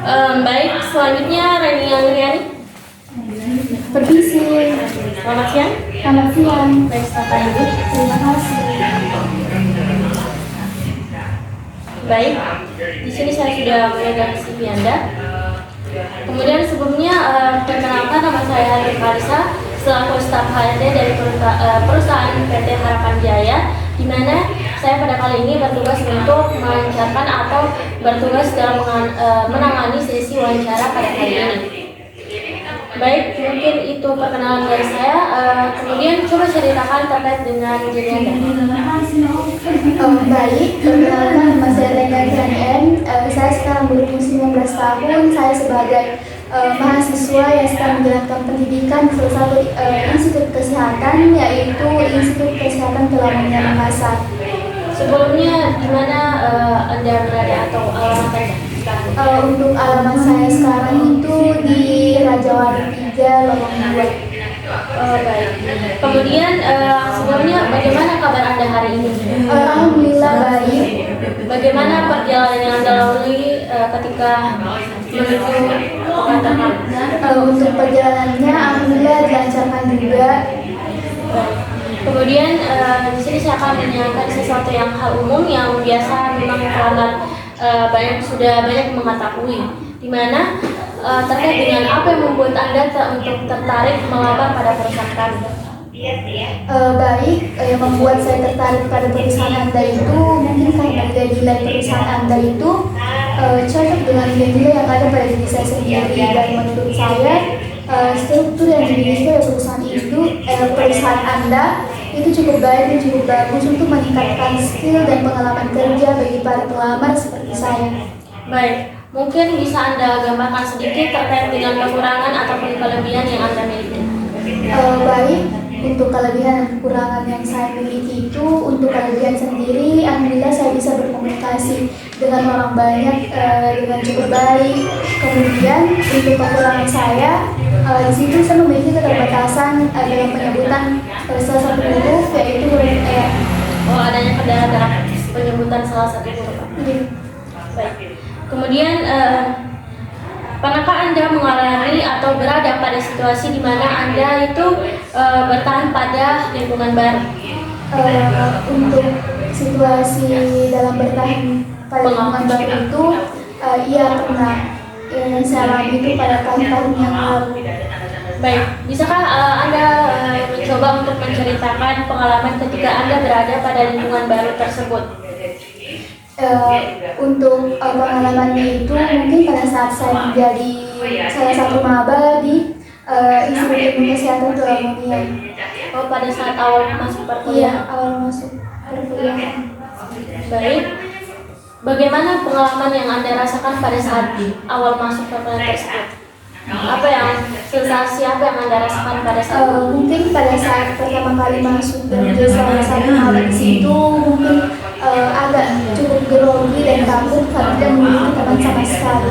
Baik, selanjutnya Reni Angriani. Permisi. Selamat siang. Selamat siang. Baik, silakan Ibu. Terima kasih. Baik, di sini saya sudah memegang CV Anda. Kemudian sebelumnya perkenalkan, nama saya Hanif Kalisa, selaku staf HRD dari perusahaan PT Harapan Jaya, di mana saya pada kali ini bertugas untuk melancarkan atau bertugas dalam menangani sesi wawancara pada kali ini. Baik, mungkin itu perkenalan dari saya. Kemudian coba ceritakan terkait dengan diri Anda. Baik, perkenalkan nama saya Reni Angriani. Saya sekarang berusia 19 tahun. Saya sebagai mahasiswa yang sedang menjalankan pendidikan di salah satu institut kesehatan, yaitu Institut Kesehatan Kelamanya Makassar. Sebelumnya di mana Anda berada atau alamat Anda sekarang? Untuk alamat saya sekarang itu di Rajawali 3, Lorong 2. Baik. Kemudian sebelumnya bagaimana kabar Anda hari ini? Alhamdulillah baik. Bagaimana perjalanan yang Anda lalui ketika menuju kantor? Untuk perjalanannya alhamdulillah dilancarkan juga. Baik. Kemudian di sini saya akan menanyakan sesuatu yang hal umum yang biasa memang pelamar sudah banyak mengetahui, di mana terkait dengan apa yang membuat Anda untuk tertarik melamar pada perusahaan kami. Baik, yang membuat saya tertarik pada perusahaan Anda itu mungkin karena nilai-nilai perusahaan Anda itu cocok dengan nilai-nilai yang ada pada diri saya sendiri, dan menurut saya struktur yang dimiliki oleh perusahaan Anda itu cukup baik dan cukup bagus untuk meningkatkan skill dan pengalaman kerja bagi para pelamar seperti saya. Baik, mungkin bisa Anda gambarkan sedikit terkait dengan kekurangan ataupun kelebihan yang Anda miliki. Baik, untuk kelebihan dan kekurangan yang saya miliki itu, untuk kelebihan sendiri, alhamdulillah saya bisa berkomunikasi dengan orang banyak dengan cukup baik. Kemudian untuk kekurangan saya, di situ saya memiliki keterbatasan dalam penyebutan salah satu huruf, yaitu huruf E. Oh, adanya kendala dalam penyebutan salah satu huruf. Baik. Kemudian pernahkah Anda mengalami atau berada pada situasi di mana Anda itu bertahan pada lingkungan baru? Untuk situasi dalam bertahan pada lingkungan baru itu, iya pernah. Yang saya alami itu pada tahun-tahun yang lalu. Baik, bisakah Anda mencoba untuk menceritakan pengalaman ketika Anda berada pada lingkungan baru tersebut? Untuk pengalamannya itu mungkin pada saat saya menjadi salah satu maba di Institut Ilmu Kesehatan Kelamanya. Oh, pada saat awal masuk Iya, perkuliahan. awal masuk perkuliahan. Baik. Bagaimana pengalaman yang Anda rasakan pada saat awal masuk perkuliahan tersebut? Apa yang sensasi apa yang Anda rasakan pada saat itu? Mungkin pada saat pertama kali masuk dan menjadi salah satu maba di situ mungkin agak cukup grogi dan takut karena tidak memiliki teman sama sekali.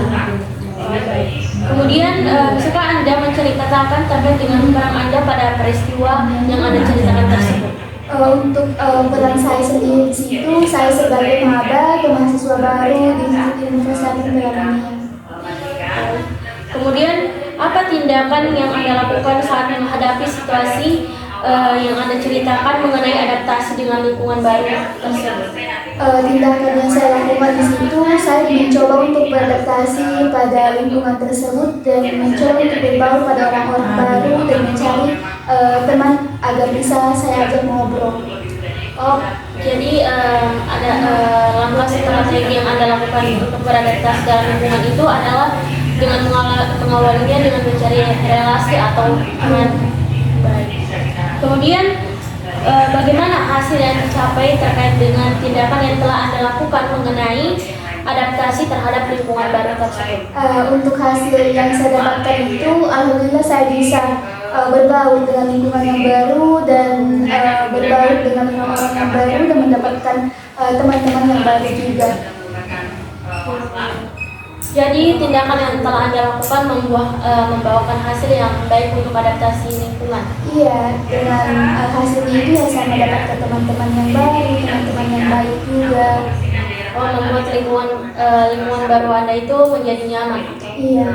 Kemudian bisakah Anda menceritakan terkait dengan peran Anda pada peristiwa yang Anda ceritakan tersebut? Untuk peran saya sendiri di situ, saya sebagai maba atau mahasiswa baru di Institut Ilmu Kesehatan Kelamanya. Kemudian apa tindakan yang Anda lakukan saat menghadapi situasi yang Anda ceritakan mengenai adaptasi dengan lingkungan baru tersebut? Tindakan yang saya lakukan di situ, saya mencoba untuk beradaptasi pada lingkungan tersebut dan mencoba untuk berbaur pada orang-orang baru dan mencari teman agar bisa saya ajak ngobrol. Oh, jadi ada langkah strategi yang Anda lakukan untuk beradaptasi dalam lingkungan itu adalah dengan mengawalinya dengan mencari relasi atau teman baik. Kemudian bagaimana hasil yang dicapai terkait dengan tindakan yang telah Anda lakukan mengenai adaptasi terhadap lingkungan baru tersebut? Untuk hasil yang saya dapatkan itu, alhamdulillah saya bisa berbaur dengan lingkungan yang baru dan berbaur dengan orang-orang yang baru dan mendapatkan teman-teman yang baru juga. Jadi tindakan yang telah Anda lakukan membawakan hasil yang baik untuk adaptasi lingkungan. Iya, dengan hasil itu ya saya mendapatkan teman-teman yang baru, teman-teman yang baik juga. membuat lingkungan baru Anda itu menjadi nyaman. Iya.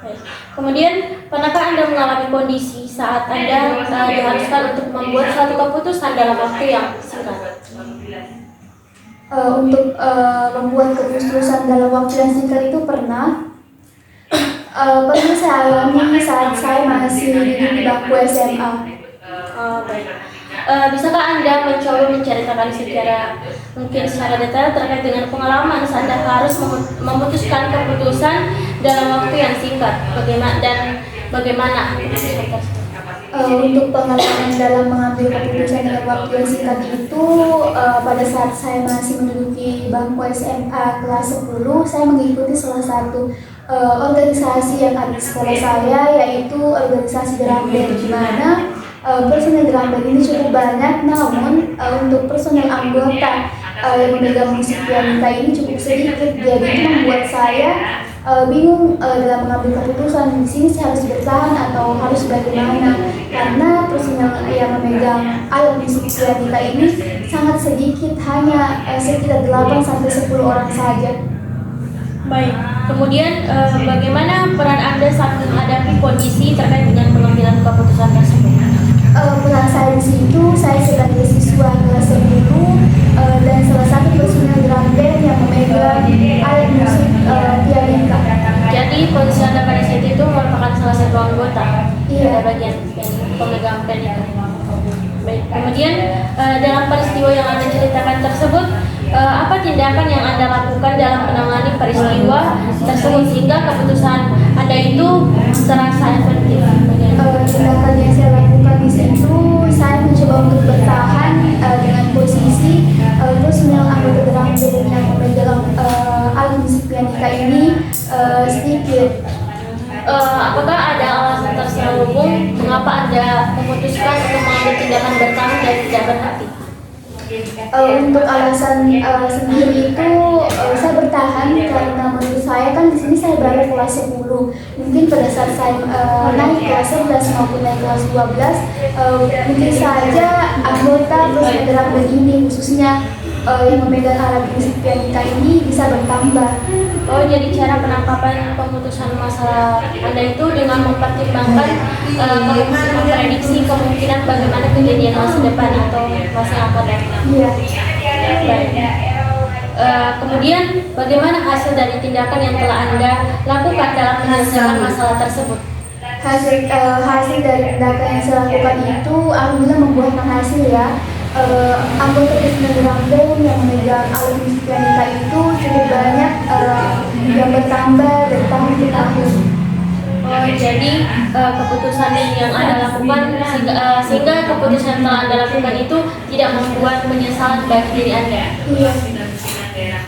Baik. Kemudian, pernahkah Anda mengalami kondisi saat Anda diharuskan untuk membuat suatu keputusan dalam waktu yang singkat? Untuk membuat keputusan dalam waktu yang singkat itu pernah saya alami saat saya masih duduk di bangku SMA. Baik. Bisakah Anda mencoba menceritakan secara detail terkait dengan pengalaman saat Anda harus memutuskan keputusan dalam waktu yang singkat? Bagaimana keputusan tersebut? Untuk pengalaman dalam mengambil keputusan dalam waktu yang singkat itu, pada saat saya masih menduduki bangku SMA kelas 10, saya mengikuti salah satu organisasi yang ada di sekolah saya, yaitu organisasi drum band, di mana personel drum band ini cukup banyak, namun untuk personel anggota yang memegang musik pianista ini cukup sedikit. Jadi itu membuat saya bingung dalam mengambil keputusan di sini saya harus bertahan atau harus bagaimana, karena personel yang memegang alat musik pianista ini sangat sedikit, hanya sekitar 8-10 orang saja. Baik, kemudian bagaimana peran Anda saat menghadapi kondisi terkait dengan pengambilan keputusan tersebut? Peran saya di situ, saya sebagai siswa kelas 10 dan salah satu personel drum band yang memegang alat musik pianista. Jadi posisi Anda pada saat itu merupakan salah satu anggota Iya. bagian pemegang pianista. Baik, kemudian dalam peristiwa yang Anda ceritakan tersebut, apa tindakan yang Anda lakukan dalam menangani peristiwa tersebut sehingga keputusan Anda itu terasa efektif? Tindakan yang saya lakukan di situ, saya mencoba untuk bertahan dengan posisi personel anggota drum band yang memegang alat musik pianista ini sedikit. Apakah ada alasan terselubung mengapa Anda memutuskan untuk mengambil tindakan bertahan dan tidak berhati? Untuk alasan sendiri itu saya bertahan karena menurut saya kan di sini saya baru kelas 10. Mungkin pada saat saya naik kelas 11 maupun naik kelas 12 mungkin saja anggota personel drum band ini khususnya yang memegang alat musik pianista ini bisa bertambah. Oh, jadi cara penangkapan pemutusan masalah Anda itu dengan mempertimbangkan memprediksi kemungkinan bagaimana kejadian masa depan atau masa yang akan datang. Iya. Baik. Kemudian bagaimana hasil dari tindakan yang telah Anda lakukan dalam menyelesaikan masalah tersebut? Hasil dari tindakan yang saya lakukan itu alhamdulillah membuahkan hasil ya. Anggota personel drum band yang memegang alat musik pianista itu cukup banyak yang bertambah dari tahun ke tahun. Oh, jadi keputusan yang Anda lakukan sehingga keputusan yang telah Anda lakukan itu tidak membuat penyesalan bagi diri Anda. Iya.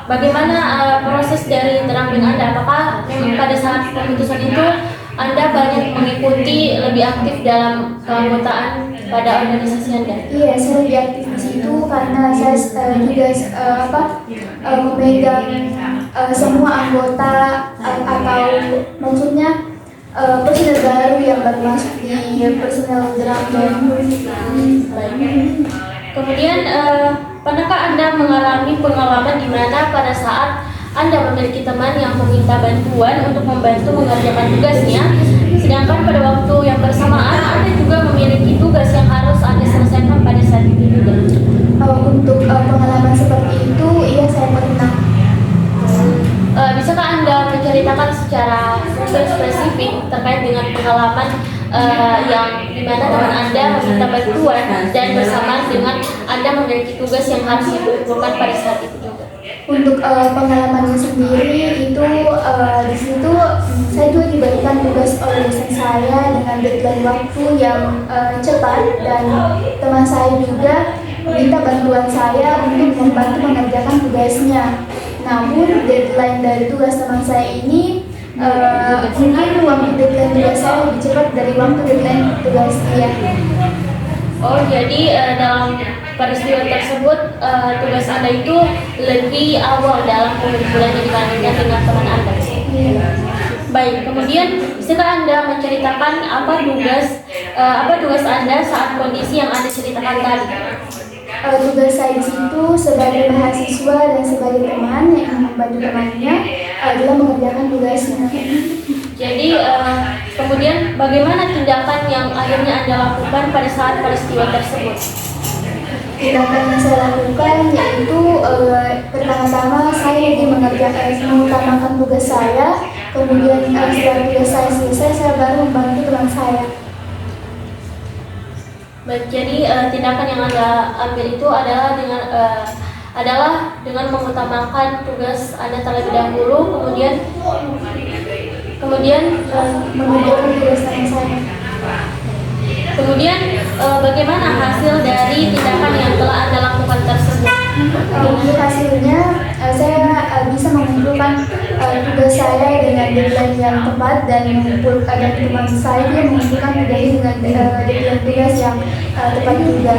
Bagaimana proses dari drum band Anda? Apakah pada saat keputusan itu Anda banyak mengikuti lebih aktif dalam keanggotaan pada organisasi Anda? Iya, saya lebih aktif di situ karena saya juga memegang semua anggota atau maksudnya personel baru yang baru masuk di personel drum band. Kemudian pernahkah Anda mengalami pengalaman di mana pada saat Anda memiliki teman yang meminta bantuan untuk membantu mengerjakan tugasnya, sedangkan pada waktu yang bersamaan Anda juga memiliki tugas yang harus Anda selesaikan pada saat itu juga? Untuk pengalaman seperti itu, iya saya pernah. Bisakah Anda menceritakan secara spesifik terkait dengan pengalaman yang dimana teman Anda meminta bantuan dan bersamaan dengan Anda memiliki tugas yang harus dikumpulkan pada saat itu juga? Untuk pengalamannya sendiri itu di situ saya juga diberikan tugas oleh dosen saya dengan deadline waktu yang cepat, dan teman saya juga minta bantuan saya untuk membantu mengerjakan tugasnya. Namun deadline dari tugas teman saya ini mungkin waktu deadline tugas saya lebih cepat dari waktu deadline tugas dia. Oh, jadi dalam peristiwa tersebut tugas Anda itu lebih awal dalam pengumpulannya dibandingkan dengan teman Anda. Baik, kemudian bisakah Anda menceritakan apa tugas Anda saat kondisi yang Anda ceritakan tadi? tugas saya di situ sebagai mahasiswa dan sebagai teman yang membantu temannya adalah mengerjakan tugasnya. Jadi kemudian bagaimana tindakan yang akhirnya Anda lakukan pada saat peristiwa tersebut? Tindakan yang saya lakukan yaitu pertama-tama saya lebih mengutamakan tugas saya, kemudian setelah tugas saya selesai saya baru membantu teman saya. Baik, jadi tindakan yang Anda ambil itu adalah dengan mengutamakan tugas Anda terlebih dahulu, kemudian Mengerjakan tugas teman saya. kemudian bagaimana hasil dari tindakan yang telah Anda lakukan tersebut? Untuk hasilnya saya bisa mengumpulkan tugas saya dengan deadline yang tepat dan teman saya dia mengumpulkan tugasnya dengan deadline tugas yang tepat juga.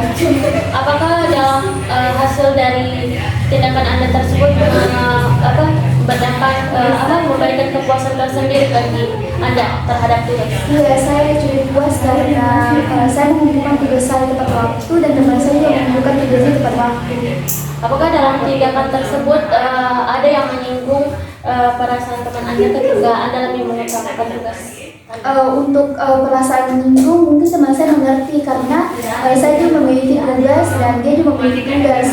Apakah dalam hasil dari tindakan Anda tersebut memberikan kepuasan tersendiri bagi Anda terhadap tugas? Iya, saya cukup puas karena saya mengumpulkan tugas saya tepat waktu dan teman saya juga mengumpulkan tugasnya tepat waktu. Apakah dalam tindakan tersebut ada yang menyinggung perasaan teman Anda ketika Anda lebih mengutamakan tugas? Untuk perasaan menyinggung mungkin teman saya mengerti karena saya juga memiliki tugas dan dia juga memiliki tugas.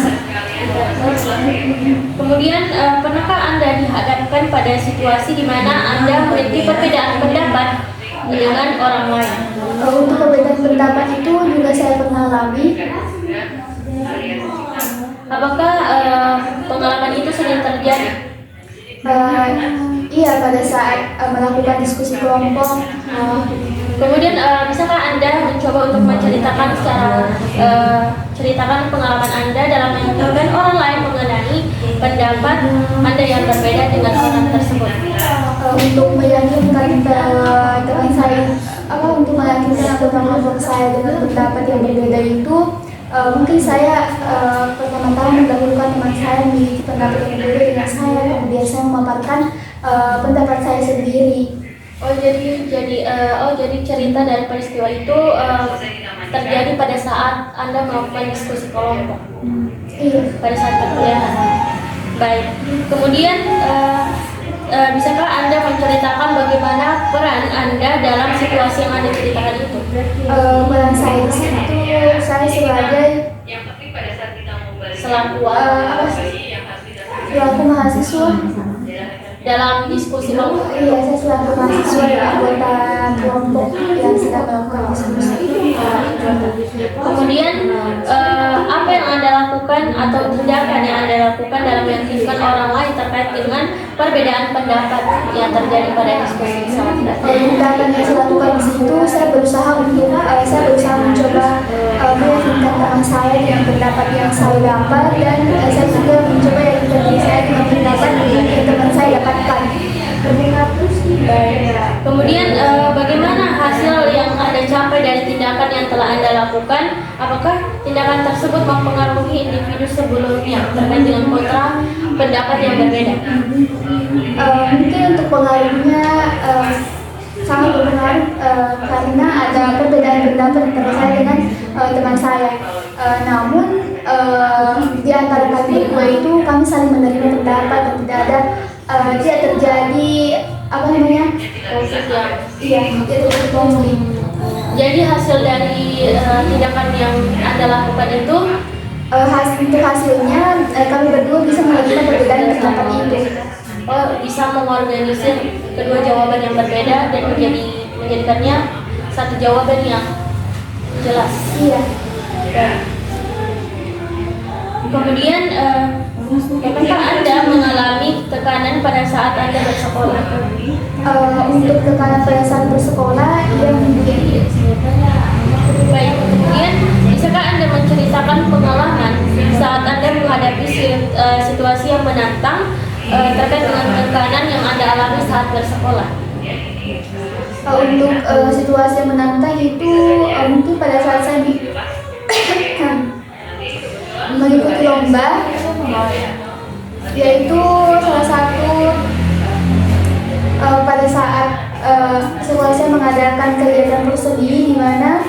Kemudian pernahkah Anda dihadapkan pada situasi di mana Anda memiliki perbedaan pendapat dengan orang lain? Untuk perbedaan pendapat itu juga saya pernah alami. Apakah pengalaman itu sering terjadi? Iya, pada saat melakukan diskusi kelompok. Kemudian bisakah Anda mencoba untuk menceritakan ceritakan pengalaman Anda dalam meyakinkan orang lain mengenai pendapat Anda yang berbeda dengan orang tersebut? Untuk meyakinkan teman saya, untuk meyakinkan anggota kelompok saya dengan pendapat yang berbeda itu, mungkin saya pertama-tama mendahulukan teman saya memiliki pendapat yang berbeda dengan saya, kemudian saya memaparkan pendapat saya sendiri. Jadi cerita dari peristiwa itu terjadi pada saat Anda melakukan diskusi kelompok. Iya. Pada saat perkuliahan. Baik. Kemudian bisakah Anda menceritakan bagaimana peran Anda dalam situasi yang Anda ceritakan itu? Peran saya di situ saya sebagai selaku mahasiswa dalam diskusi kelompok. Iya, saya selaku mahasiswa dan anggota kelompok yang sedang melakukan diskusi. Kemudian apa yang Anda lakukan atau tindakan yang Anda lakukan dalam meyakinkan orang lain terkait dengan perbedaan pendapat yang terjadi pada diskusi saat itu? Tindakan yang saya lakukan di situ, saya berusaha mencoba meyakinkan teman saya dengan pendapat yang saya dapat, dan saya juga mencoba meyakinkan diri saya dengan pendapat yang teman saya dapatkan. Kemudian bagaimana hasil yang Anda capai dari tindakan yang telah Anda lakukan? Apakah tindakan tersebut mempengaruhi individu sebelumnya terkait dengan kontra pendapat yang berbeda? Mungkin untuk pengaruhnya sangat berpengaruh karena ada perbedaan pendapat antara saya dengan teman saya. Namun di antara kami berdua itu kami saling menerima pendapat dan tidak terjadi konflik. Jadi hasil dari tindakan yang Anda lakukan itu Untuk hasilnya kami berdua bisa menerima perbedaan pendapat itu. Bisa mengorganisir kedua jawaban yang berbeda dan menjadikannya satu jawaban yang jelas. Iya. Kemudian apakah Anda mengalami tekanan pada saat Anda bersekolah? Untuk tekanan pada saat bersekolah, iya mungkin. Baik, kemudian bisakah Anda menceritakan pengalaman saat Anda menghadapi situasi yang menantang terkait dengan tekanan yang Anda alami saat bersekolah? Untuk situasi yang menantang itu mungkin pada saat saya mengikuti lomba, yaitu salah satu pada saat sekolah saya mengadakan kegiatan perseni di mana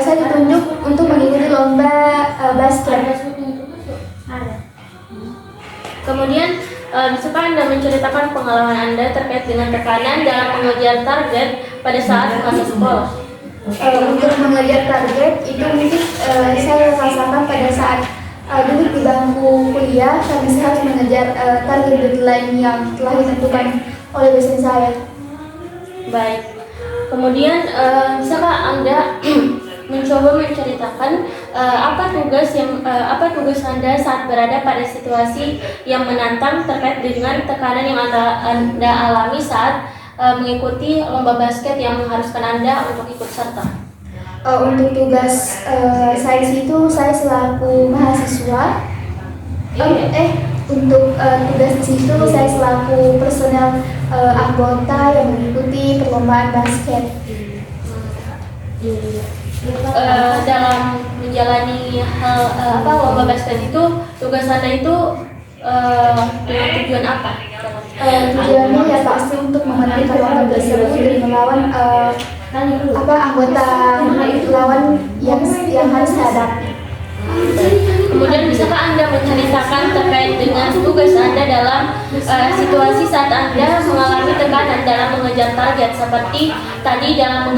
saya ditunjuk untuk mengikuti lomba basket. Kemudian, bisakah Anda menceritakan pengalaman Anda terkait dengan tekanan dalam mengejar target pada saat masa sekolah? Untuk mengejar target itu mungkin saya rasakan pada saat duduk di bangku kuliah, karena saya harus mengejar target deadline yang telah ditentukan oleh dosen saya. Baik. Kemudian, bisakah Anda mencoba menceritakan apa tugas Anda saat berada pada situasi yang menantang terkait dengan tekanan yang Anda alami saat mengikuti lomba basket yang mengharuskan Anda untuk ikut serta? Untuk tugas saya di situ, saya selaku mahasiswa. Untuk tugas di situ saya selaku personel anggota yang mengikuti perlombaan basket. Dalam menjalani lomba basket itu, tugas Anda itu dengan tujuan apa? Tujuannya ya pasti untuk memenangkan lomba tersebut dan melawan anggota lawan yang harus dihadapi. Kemudian bisakah Anda menceritakan terkait dengan tugas Anda dalam situasi saat Anda mengalami tekanan dalam mengejar target, seperti tadi dalam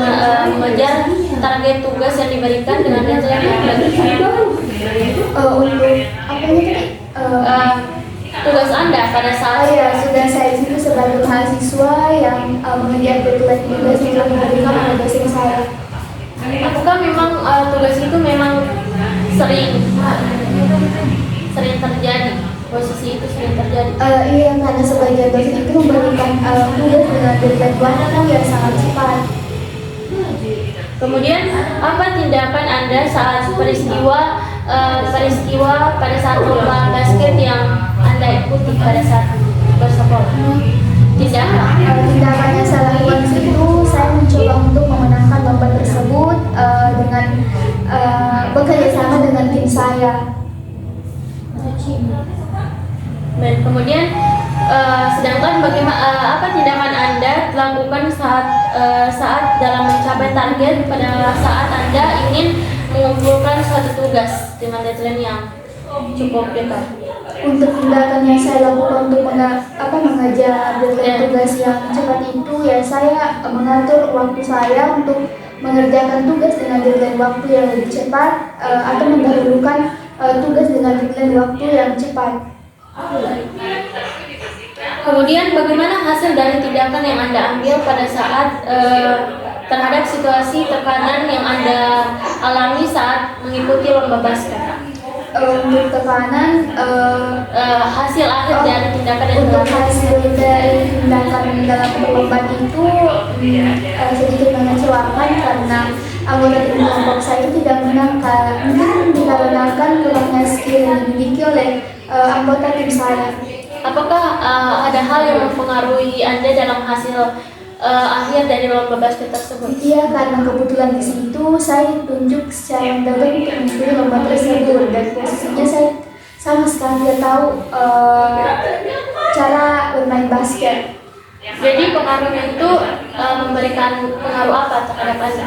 mengejar target tugas yang diberikan dengan deadline yang Untuk apa ini? tugas Anda pada saat Sudah saya di situ sebagai mahasiswa yang mengejar deadline tugas yang telah diberikan oleh dosen saya. apakah memang tugas itu memang sering terjadi, posisi itu sering terjadi? Iya, karena sebagian dosen itu memberikan tugas dengan deadline waktu yang sangat cepat. Kemudian, apa tindakan Anda saat peristiwa pada saat lomba basket yang Anda ikuti pada saat bersekolah? Tindakannya saya lakukan di situ, saya mencoba untuk memenangkan lomba tersebut dengan bekerja sama dengan tim saya. Dan kemudian, sedangkan apa tindakan Anda lakukan saat dalam mencapai target pada saat Anda ingin mengumpulkan suatu tugas dengan deadline yang cukup dekat? Untuk tindakan yang saya lakukan untuk mengejar deadline tugas yang cepat itu, ya saya mengatur waktu saya untuk mengerjakan tugas dengan deadline waktu yang lebih cepat atau mendahulukan tugas dengan deadline waktu yang cepat. Kemudian, bagaimana hasil dari tindakan yang Anda ambil pada saat terhadap situasi tekanan yang Anda alami saat mengikuti lomba basket? Untuk tekanan, hasil akhir dari tindakan yang untuk dilakukan. hasil dari tindakan dalam perlombaan itu sedikit mengecewakan karena anggota tim kelompok saya itu tidak menang, mungkin dikarenakan kurangnya skill yang dimiliki oleh anggota tim saya. Apakah ada hal yang mempengaruhi Anda dalam hasil akhir dari lomba basket tersebut? Iya, karena kebetulan di situ saya ditunjuk secara mendadak untuk mengikuti lomba tersebut, dan posisinya saya sama sekali tidak tahu cara bermain basket. Jadi pengaruhnya itu memberikan pengaruh apa terhadap Anda?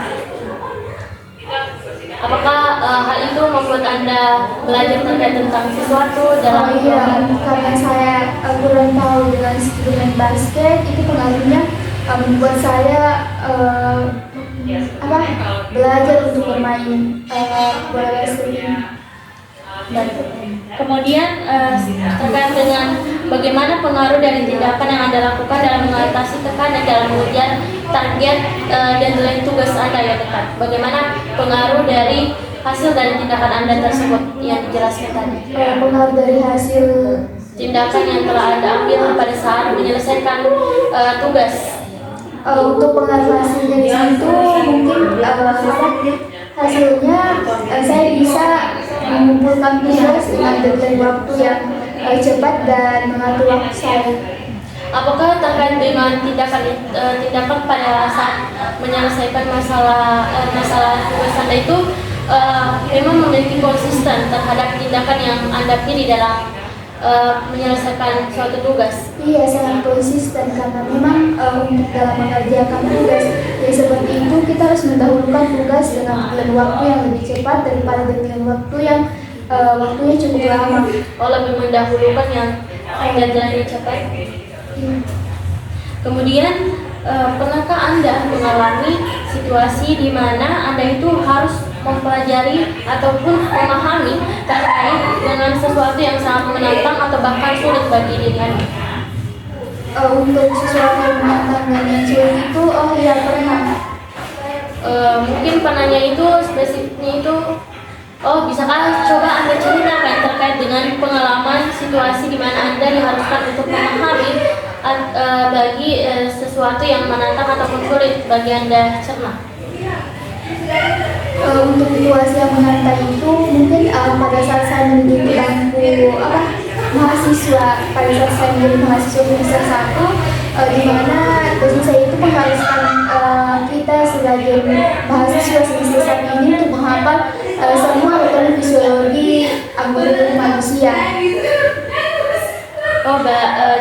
Apakah hal itu membuat Anda belajar terkait tentang sesuatu dalam Iya, karena saya kurang tahu dengan skill main basket, itu pengaruhnya membuat saya belajar untuk bermain bola basket ini. Kemudian terkait dengan bagaimana pengaruh dari tindakan yang Anda lakukan dalam mengatasi tekanan dalam mengejar target dan deadline tugas Anda yang dekat. Bagaimana pengaruh dari hasil dari tindakan Anda tersebut yang dijelaskan tadi? Pengaruh dari hasil Tindakan yang telah Anda ambil pada saat menyelesaikan tugas. untuk pengaruh hasilnya di situ mungkin hasilnya saya bisa mengumpulkan tugas dengan deadline waktu yang cepat dan mengatur waktu saya. Apakah terkait dengan tindakan pada saat menyelesaikan masalah tugas Anda itu memang memiliki konsisten terhadap tindakan yang Anda pilih dalam menyelesaikan suatu tugas? Iya, sangat konsisten karena memang untuk dalam mengerjakan tugas yang seperti itu kita harus mendahulukan tugas dengan waktu yang lebih cepat daripada dengan waktu yang waktunya cukup lama. Oh, lebih mendahulukan yang jalannya cepat. Kemudian pernahkah Anda mengalami situasi di mana Anda itu harus mempelajari ataupun memahami terkait dengan sesuatu yang sangat menantang atau bahkan sulit bagi diri Anda? Untuk sesuatu yang menantang dan yang sulit itu, oh iya pernah. Mungkin penanya itu spesifiknya itu, oh bisakah coba Anda ceritakan terkait dengan pengalaman situasi di mana Anda diharuskan untuk memahami bagi sesuatu yang menantang ataupun sulit bagi Anda cerna? Untuk situasi yang menantang itu mungkin pada saat saya menjadi bangku mahasiswa, pada saat saya menjadi mahasiswa semester 1, di mana dosen saya itu mengharuskan kita sebagai mahasiswa semester 1 ini untuk menghafal semua anatomi fisiologi anggota tubuh manusia. Oh,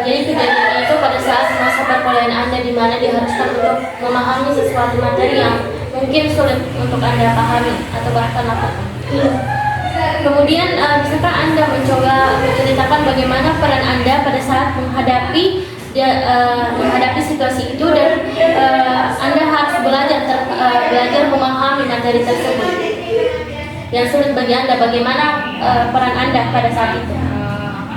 jadi kejadian itu pada saat masa perkuliahan Anda di mana diharuskan untuk memahami sesuatu materi yang mungkin sulit untuk Anda pahami atau bahkan lakukan. Kemudian bisakah Anda mencoba menceritakan bagaimana peran Anda pada saat menghadapi situasi itu dan Anda harus belajar memahami materi tersebut yang sulit bagi Anda, bagaimana peran Anda pada saat itu?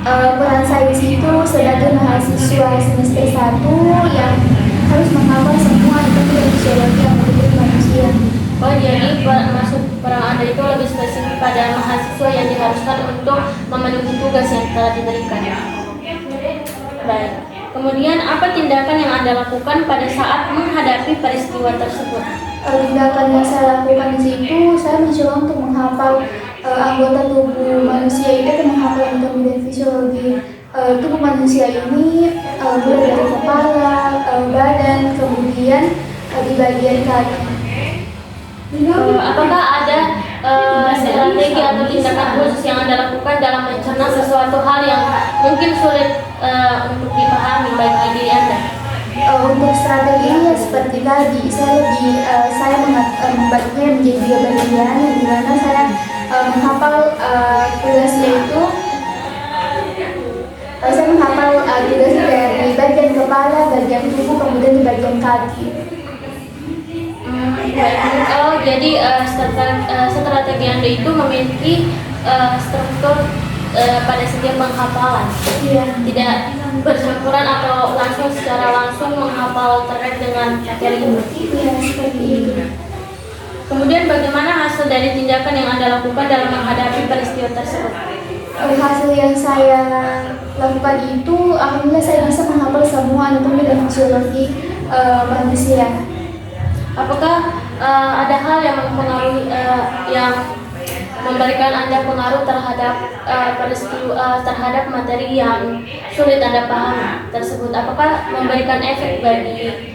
Peran saya di situ sebagai mahasiswa semester 1 yang harus menghafal semua anatomi fisiologi yang menjadi manusia. Oh, jadi maksud peran Anda itu lebih spesifik pada mahasiswa yang diharuskan untuk memenuhi tugas yang telah diberikan. Baik. Kemudian apa tindakan yang Anda lakukan pada saat menghadapi peristiwa tersebut? Tindakan yang saya lakukan di situ, saya mencoba untuk menghafal anggota tubuh manusia itu, menghafal anatomi dan fisiologi tubuh manusia ini mulai dari kepala, badan, kemudian di bagian kaki. Apakah ada strategi atau tindakan khusus yang Anda lakukan dalam mencerna sesuatu hal yang mungkin sulit untuk dipahami bagi diri Anda? Untuk strateginya seperti tadi, saya membaginya menjadi 2 bagian, di mana saya menghafal tugasnya itu. Saya menghafal tugasnya dari bagian kepala, bagian tubuh, kemudian di bagian kaki. Oh, jadi strategi Anda itu memiliki struktur pada setiap penghafalan. Iya. Tidak bercampuran atau secara langsung menghafal terkait dengan materi itu. Iya, seperti itu. Kemudian bagaimana hasil dari tindakan yang Anda lakukan dalam menghadapi peristiwa tersebut? Hasil yang saya lakukan itu, alhamdulillah saya bisa menghafal semua anatomi dan fisiologi manusia. Apakah ada hal yang mempengaruhi yang memberikan Anda pengaruh terhadap terhadap materi yang sulit Anda pahami tersebut? Apakah memberikan efek bagi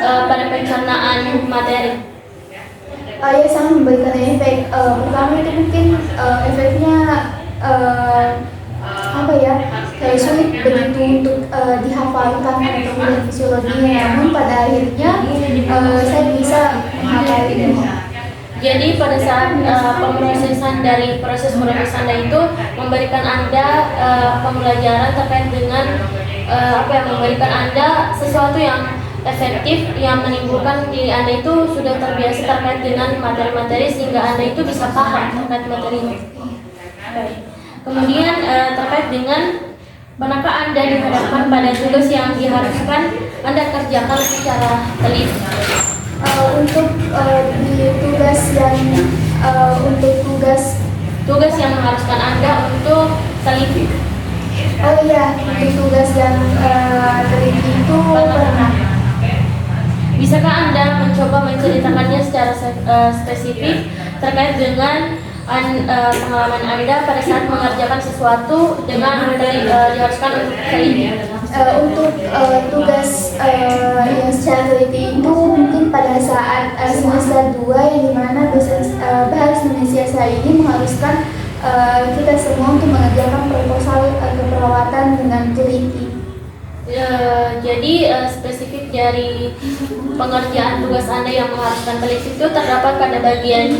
pada pencernaan materi? Ya, sangat memberikan efek. Pertama itu mungkin efeknya kayak sulit begitu untuk dihafalkan anatomi dan fisiologinya, namun pada akhirnya saya bisa menghafalnya. Jadi pada saat pemrosesan dari proses menulis Anda itu memberikan Anda pembelajaran terkait dengan yang memberikan Anda sesuatu yang efektif yang menimbulkan diri Anda itu sudah terbiasa terkait dengan materi-materi sehingga Anda itu bisa paham terkait materinya. Kemudian terkait dengan manakah Anda dihadapkan pada tugas yang diharuskan Anda kerjakan secara teliti? Untuk tugas yang mengharuskan Anda untuk teliti. Oh iya, untuk tugas yang teliti itu pernah. Bisakah Anda mencoba menceritakannya secara spesifik terkait dengan pengalaman Anda pada saat mengerjakan sesuatu dengan diharuskan untuk teliti? Untuk tugas yang secara teliti itu mungkin pada saat semester 2 yang dimana dosen bahasa Indonesia saya ini mengharuskan kita semua untuk mengerjakan proposal keperawatan dengan teliti. Jadi spesifik dari pengerjaan tugas Anda yang mengharuskan teliti itu terdapat pada bagian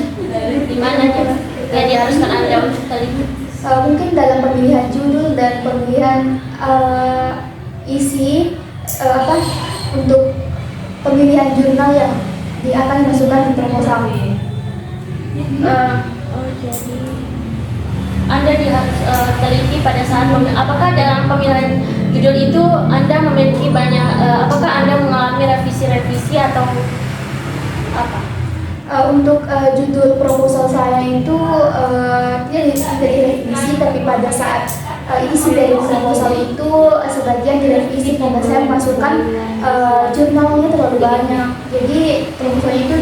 di mana yang diharuskan Anda untuk teliti? Mungkin dalam pemilihan judul dan pemilihan isi untuk pemilihan jurnal yang akan dimasukkan di proposal. Jadi Anda harus teliti pada saat apakah dalam pemilihan judul itu Anda memiliki banyak apakah Anda mengalami revisi atau apa? Untuk judul proposal saya itu tidak direvisi, tapi pada saat isi dari proposal itu sebagian direvisi karena saya memasukkan jurnalnya terlalu banyak. Jadi proposal itu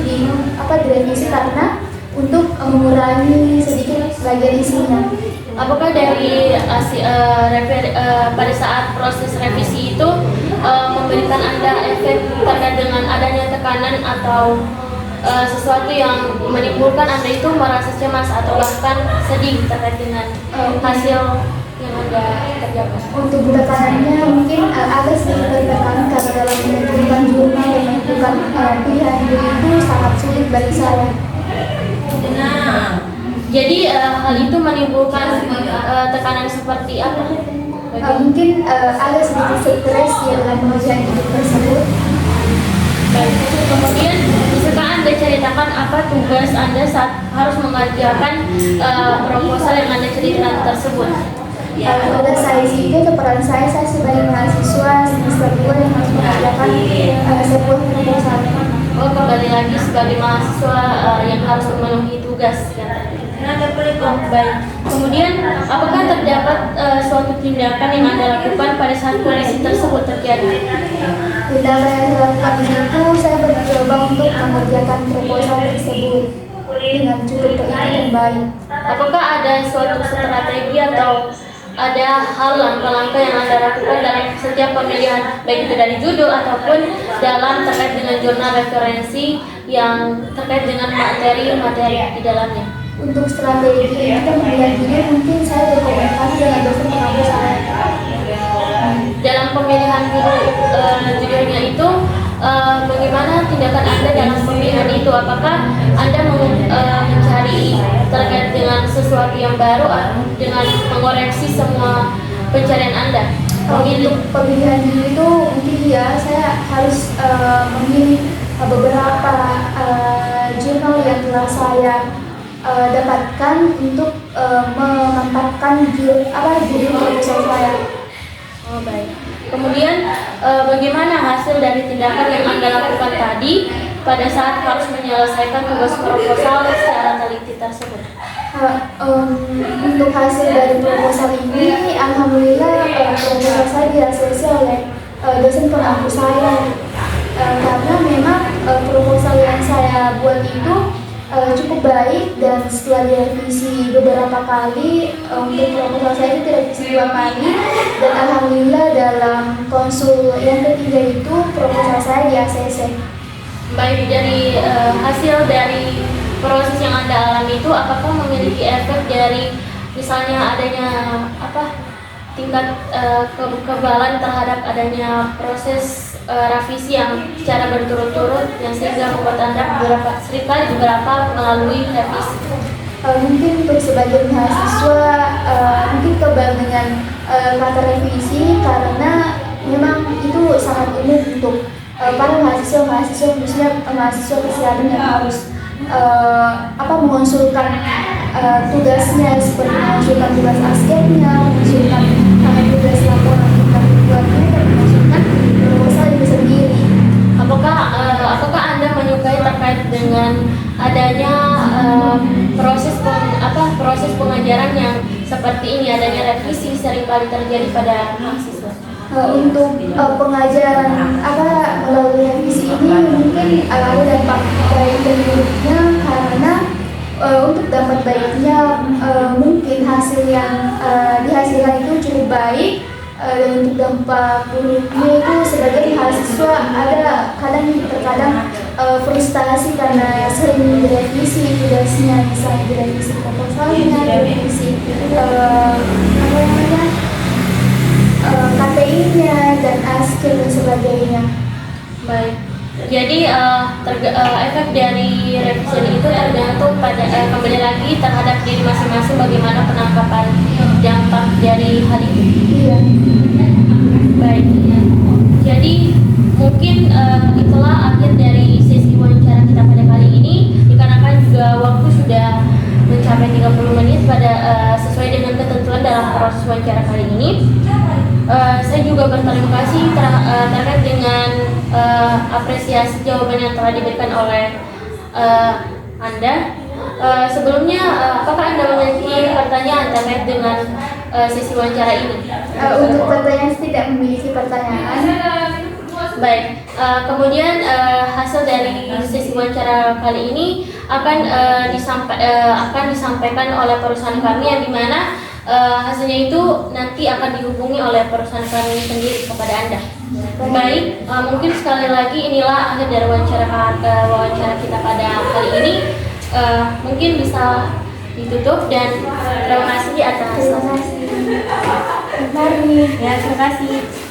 direvisi karena untuk mengurangi sedikit bagian isinya. Apakah dari pada saat proses revisi itu memberikan Anda efek terkait dengan adanya tekanan atau sesuatu yang menimbulkan Anda itu merasa cemas atau bahkan sedih terkait dengan hasil yang Anda kerjakan? Untuk tekanannya mungkin agak sedikit tertekan karena dalam menentukan jurnal dan menentukan pilihan judul itu sangat sulit bagi saya. Jadi hal itu menimbulkan tekanan seperti apa? Mungkin agak sedikit stres ya dalam pengerjaan judul tersebut. Baik. Kemudian bisakah Anda ceritakan apa tugas Anda saat harus mengerjakan proposal yang Anda ceritakan tersebut? Pada saya sih peran saya sebagai mahasiswa semester 2 yang harus mengerjakan sebuah proposal. Oh, kembali lagi sebagai mahasiswa yang harus memenuhi tugas. Baik. Kemudian, apakah terdapat suatu tindakan yang Anda lakukan pada saat kondisi tersebut terjadi? Tindakan yang dilakukan di situ, saya mencoba untuk mengerjakan proposal tersebut dengan cukup teliti dan baik. Apakah ada suatu strategi atau ada hal langkah-langkah yang Anda lakukan dalam setiap pemilihan, baik itu dari judul ataupun dalam terkait dengan jurnal referensi yang terkait dengan materi-materi di dalamnya? Untuk strategi kita pemilihan judul mungkin saya berkomunikasi dengan dosen pengampus saya. Dalam pemilihan judulnya itu bagaimana tindakan Anda dalam pemilihan itu? Apakah Anda mencari terkait dengan sesuatu yang baru dengan mengoreksi semua pencarian Anda? Untuk pemilihan judul itu mungkin ya saya harus memilih beberapa jurnal yang telah saya dapatkan untuk memantapkan judul proposal saya. Oh, baik. Kemudian bagaimana hasil dari tindakan yang Anda lakukan tadi pada saat harus menyelesaikan tugas proposal secara teliti tersebut? Untuk hasil dari proposal ini, alhamdulillah proposal saya diaksesi oleh dosen pengampus saya. Karena memang proposal yang saya buat itu cukup baik, dan setelah direvisi beberapa kali untuk proposal saya itu direvisi 2 kali, dan alhamdulillah dalam konsul yang ketiga itu proposal saya di ACC. Baik, dari hasil dari proses yang Anda alami itu apakah memiliki efek dari misalnya adanya tingkat kekebalan terhadap adanya proses revisi yang secara berturut-turut yang sehingga membuat Anda beberapa melalui revisi? Mungkin untuk sebagian mahasiswa mungkin kebal dengan kata revisi karena memang itu sangat umum untuk para mahasiswa khususnya mahasiswa kesehatan yang harus mengonsulkan tugasnya, seperti mengonsulkan tugas asketnya, mengonsulkan tugas laporan tentang keluarga, dan mengonsulkan proposal itu sendiri. Apakah Anda menyukai terkait dengan adanya proses pengajaran yang seperti ini, adanya revisi seringkali terjadi pada mahasiswa? Untuk pengajaran melalui revisi ini mungkin ada dampak baik dan buruknya, karena untuk dampak baiknya mungkin hasil yang dihasilkan itu cukup baik, dan untuk dampak buruknya itu sebagai mahasiswa ada terkadang frustasi karena sering direvisi tugasnya, misalnya direvisi proposalnya, direvisi apa namanya KPI-nya dan askil dan sebagainya. Baik. Jadi efek dari revisi itu tergantung pada kembali lagi terhadap diri masing-masing bagaimana penangkapan dampak dari hal itu. Iya. Baik. Jadi mungkin itulah akhir dari sesi wawancara kita pada kali ini, dikarenakan juga waktu sudah mencapai 30 menit pada sesuai dengan ketentuan dalam proses wawancara kali ini. Saya juga berterima kasih terkait dengan apresiasi jawaban yang telah diberikan oleh Anda. Sebelumnya, apakah Anda memiliki pertanyaan terkait dengan sesi wawancara ini? Untuk pertanyaan tidak memiliki pertanyaan. Baik, kemudian hasil dari sesi wawancara kali ini akan disampaikan oleh perusahaan kami, yang dimana hasilnya itu nanti akan dihubungi oleh perusahaan kami sendiri kepada Anda. Baik, mungkin sekali lagi inilah akhir dari wawancara kita pada kali ini. Mungkin bisa ditutup dan terima kasih atas. Terima kasih. Mari. Ya, terima kasih.